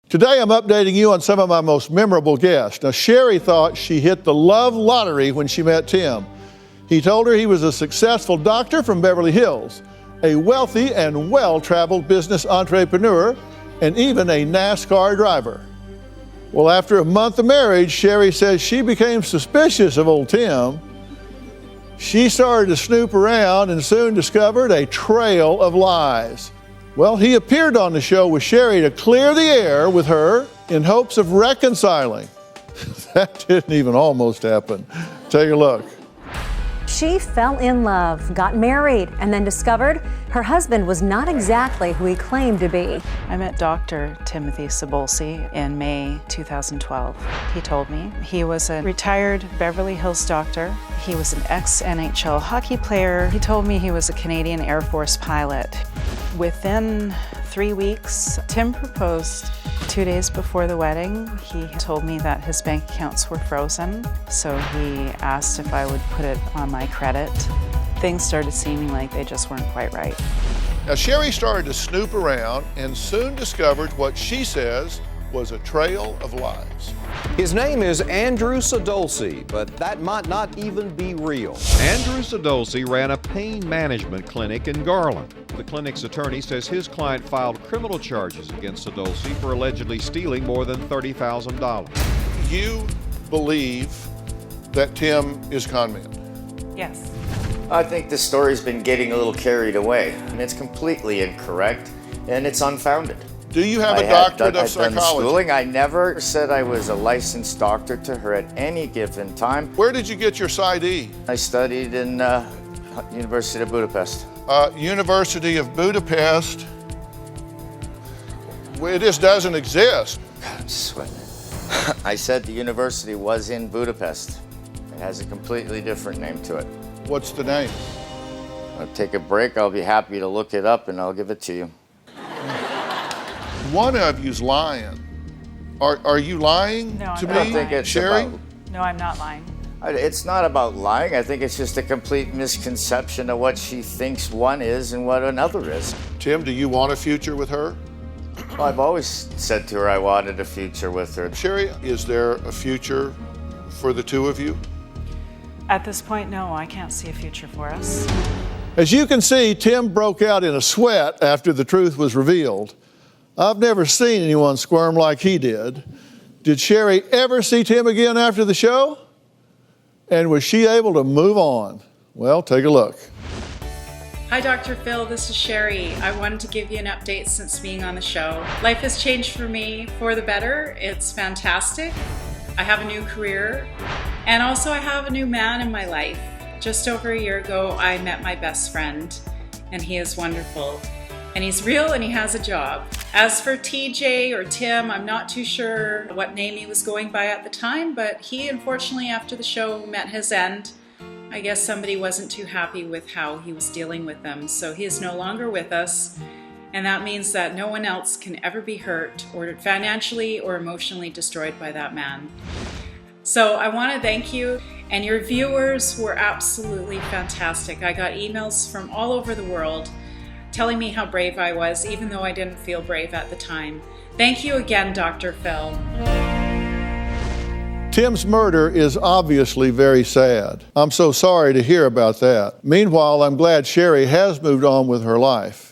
Today I'm updating you on some of my most memorable guests. Now, Sheri thought she hit the love lottery when she met Tim. He told her he was a successful doctor from Beverly Hills, a wealthy and well-traveled business entrepreneur, and even a NASCAR driver. Well, after a month of marriage, Sheri says she became suspicious of old Tim. She started to snoop around and soon discovered a trail of lies. Well, he appeared on the show with Sheri to clear the air with her in hopes of reconciling. That didn't even almost happen. Take a look. She fell in love, got married, and then discovered her husband was not exactly who he claimed to be. I met Dr. Timothy Sabolsi in May 2012. He told me he was a retired Beverly Hills doctor. He was an ex-NHL hockey player. He told me he was a Canadian Air Force pilot. Within 3 weeks, Tim proposed. 2 days before the wedding, he told me that his bank accounts were frozen, so he asked if I would put it on my credit. Things started seeming like they just weren't quite right. Now, Sheri started to snoop around and soon discovered what she says was a trail of lies. His name is Andrew Sadolsi, but that might not even be real. Andrew Sadolsi ran a pain management clinic in Garland. The clinic's attorney says his client filed criminal charges against Sadolsi for allegedly stealing more than $30,000. You believe that Tim is con man? Yes. I think this story's been getting a little carried away, and it's completely incorrect, and it's unfounded. Do you have a doctorate of I've done psychology? schooling. I never said I was a licensed doctor to her at any given time. Where did you get your PsyD? I studied in University of Budapest. University of Budapest. Well, it just doesn't exist. I'm sweating. I said the university was in Budapest. It has a completely different name to it. What's the name? I'll take a break. I'll be happy to look it up, and I'll give it to you. One of you's lying. Are you lying No, to I'm me, not lying. Sheri? No, I'm not lying. It's not about lying. I think it's just a complete misconception of what she thinks one is and what another is. Tim, do you want a future with her? Well, I've always said to her I wanted a future with her. Sheri, is there a future for the two of you? At this point, no, I can't see a future for us. As you can see, Tim broke out in a sweat after the truth was revealed. I've never seen anyone squirm like he did. Did Sheri ever see Tim again after the show? And was she able to move on? Well, take a look. Hi, Dr. Phil. This is Sheri. I wanted to give you an update since being on the show. Life has changed for me for the better. It's fantastic. I have a new career, and also I have a new man in my life. Just over a year ago, I met my best friend, and he is wonderful. And he's real and he has a job. As for TJ or Tim, I'm not too sure what name he was going by at the time, but he unfortunately after the show met his end. I guess somebody wasn't too happy with how he was dealing with them, so he is no longer with us. And that means that no one else can ever be hurt or financially or emotionally destroyed by that man. So I want to thank you, and your viewers were absolutely fantastic. I got emails from all over the world telling me how brave I was, even though I didn't feel brave at the time. Thank you again, Dr. Phil. Tim's murder is obviously very sad. I'm so sorry to hear about that. Meanwhile, I'm glad Sheri has moved on with her life.